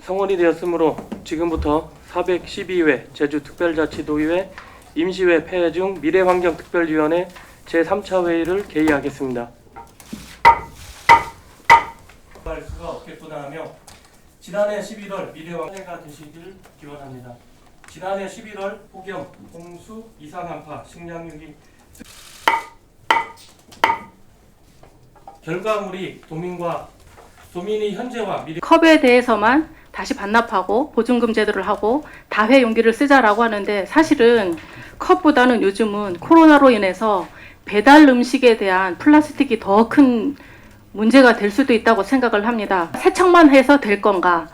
성원이 되었으므로 지금부터 412회 제주특별자치도의회 임시회 폐회 중 미래환경특별위원회 제3차 회의를 개의하겠습니다. 수가 없겠구나 하며 지난해 11월 미래환경회가 되시길 기원합니다. 지난해 11월 폭염, 홍수, 이상한파, 식량위기 결과물이 도민이 현재와 미래 컵에 대해서만 다시 반납하고 보증금 제도를 하고 다회 용기를 쓰자라고 하는데, 사실은 컵보다는 요즘은 코로나로 인해서 배달 음식에 대한 플라스틱이 더 큰 문제가 될 수도 있다고 생각을 합니다. 세척만 해서 될 건가,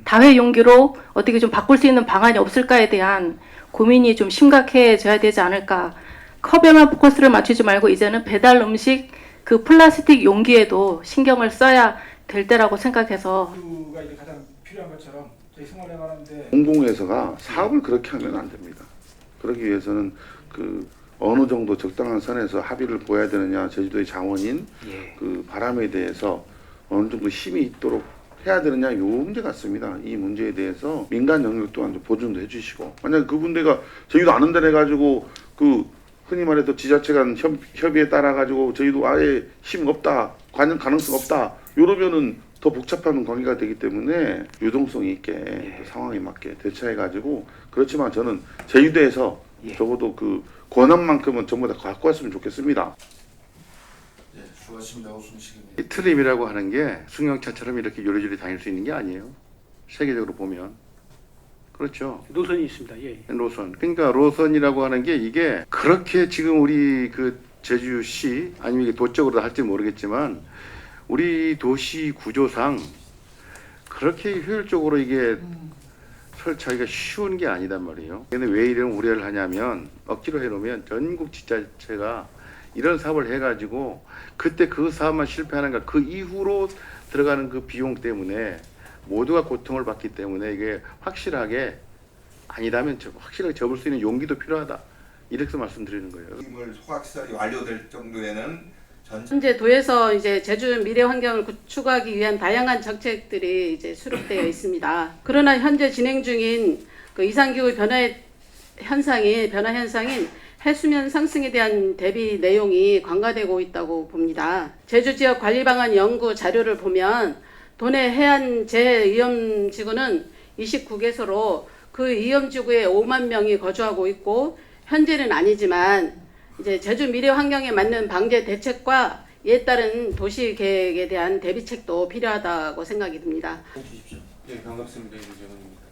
다회 용기로 어떻게 좀 바꿀 수 있는 방안이 없을까에 대한 고민이 좀 심각해져야 되지 않을까. 컵에만 포커스를 맞추지 말고 이제는 배달 음식 그 플라스틱 용기에도 신경을 써야 될 때라고 생각해서. 가 이제 가장 필요한 것처럼 저희 생활에 관한데 공공회사가 사업을 그렇게 하면 안 됩니다. 그러기 위해서는 어느 정도 적당한 선에서 합의를 보여야 되느냐, 제주도의 자원인 그 바람에 대해서 어느 정도 힘이 있도록 해야 되느냐, 요 문제 같습니다. 이 문제에 대해서 민간 영역 또한 좀 보존도 해주시고, 만약 그 군대가 저희도 아는 데를 가지고 흔히 말해서 지자체 간 협의에 따라 가지고 저희도 아예 힘 없다, 관여 가능성 없다, 이러면은 더 복잡한 관계가 되기 때문에 유동성이 있게 상황에 맞게 대처해 가지고. 그렇지만 저는 제주도에서 적어도 그 권한만큼은 전부 다 갖고 왔으면 좋겠습니다. 네, 수고하셨습니다. 오순식입니다. 이 트림이라고 하는 게 승용차처럼 이렇게 요리조리 다닐 수 있는 게 아니에요. 세계적으로 보면. 그렇죠. 노선이 있습니다. 예. 노선. 그러니까 노선이라고 하는 게 이게 그렇게 지금 우리 그 제주시 아니면 이게 도적으로 할지 모르겠지만 우리 도시 구조상 그렇게 효율적으로 이게 설치하기가 쉬운 게 아니단 말이에요. 근데 왜 이런 우려를 하냐면, 억지로 해놓으면 전국 지자체가 이런 사업을 해가지고 그때 그 사업만 실패하는가, 그 이후로 들어가는 그 비용 때문에 모두가 고통을 받기 때문에 이게 확실하게 아니라면 확실하게 접을 수 있는 용기도 필요하다, 이렇게 말씀드리는 거예요. 을 소각시설이 완료될 정도에는 현재 도에서 이제 제주 미래 환경을 구축하기 위한 다양한 정책들이 이제 수립되어 있습니다. 그러나 현재 진행 중인 그 이상기후 변화 현상인 해수면 상승에 대한 대비 내용이 관가되고 있다고 봅니다. 제주 지역 관리 방안 연구 자료를 보면 도내 해안 재위험지구는 29개소로 그 위험지구에 5만 명이 거주하고 있고, 현재는 아니지만 이제 제주 미래 환경에 맞는 방제 대책과 이에 따른 도시 계획에 대한 대비책도 필요하다고 생각이 듭니다. 네, 반갑습니다. 이재원입니다.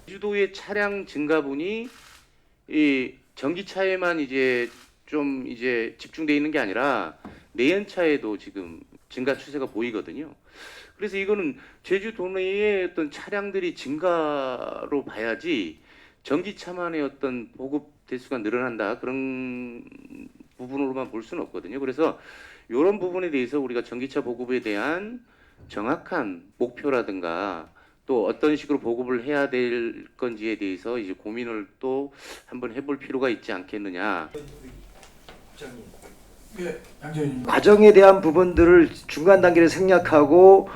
제주도의 차량 증가분이 이 전기차에만 이제 좀 집중돼 있는 게 아니라 내연차에도 지금 증가 추세가 보이거든요. 그래서 이거는 제주도 내의 어떤 차량들이 증가로 봐야지 전기차만의 어떤 보급 대수가 늘어난다, 그런 부분으로만 볼 수는 없거든요. 그래서 이런 부분에 대해서 우리가 전기차 보급에 대한 정확한 목표라든가 또 어떤 식으로 보급을 해야 될 건지에 대해서 이제 고민을 또 한번 해볼 필요가 있지 않겠느냐. 예, 양재현님. 과정에 대한 부분들을 중간 단계를 생략하고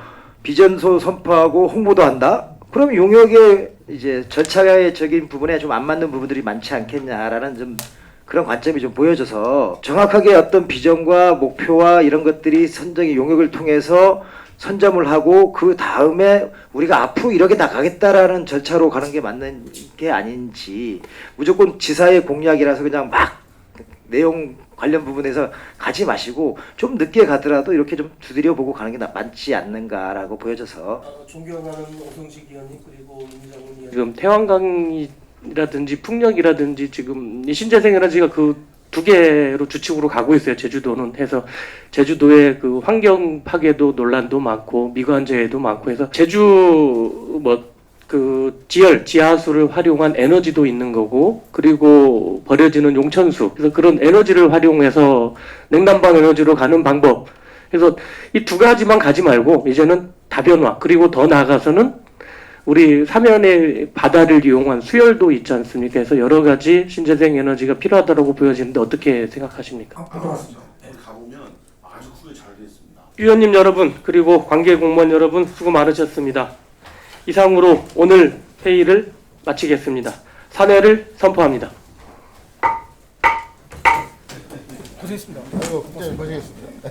비전소 선포하고 홍보도 한다? 그럼 용역의 이제 절차적인 부분에 좀 안 맞는 부분들이 많지 않겠냐라는 좀 그런 관점이 좀 보여져서, 정확하게 어떤 비전과 목표와 이런 것들이 선정의 용역을 통해서 선점을 하고 그 다음에 우리가 앞으로 이렇게 나가겠다라는 절차로 가는 게 맞는 게 아닌지, 무조건 지사의 공약이라서 그냥 막 내용 관련 부분에서 가지 마시고 좀 늦게 가더라도 이렇게 좀 두드려 보고 가는 게 맞지 않는가라고 보여져서. 존경하는 오성식 의원님 그리고 임장훈 의원, 지금 태양광이라든지 풍력이라든지 지금 이 신재생에너지가 그 두 개로 주축으로 가고 있어요. 제주도는. 해서 제주도의 그 환경 파괴도 논란도 많고 미관재해도 많고 해서 제주 지하수를 활용한 에너지도 있는 거고, 그리고 버려지는 용천수, 그래서 그런 에너지를 활용해서 냉난방 에너지로 가는 방법. 그래서 이 두 가지만 가지 말고 이제는 다변화, 그리고 더 나아가서는 우리 사면의 바다를 이용한 수열도 있지 않습니까? 그래서 여러 가지 신재생 에너지가 필요하다고 보여지는데 어떻게 생각하십니까? 가보면 아주 크게 잘 되어 있습니다. 위원님 여러분, 그리고 관계 공무원 여러분, 수고 많으셨습니다. 이상으로 오늘 회의를 마치겠습니다. 산회를 선포합니다. 고생했습니다. 아이고, 국장님 고생했습니다.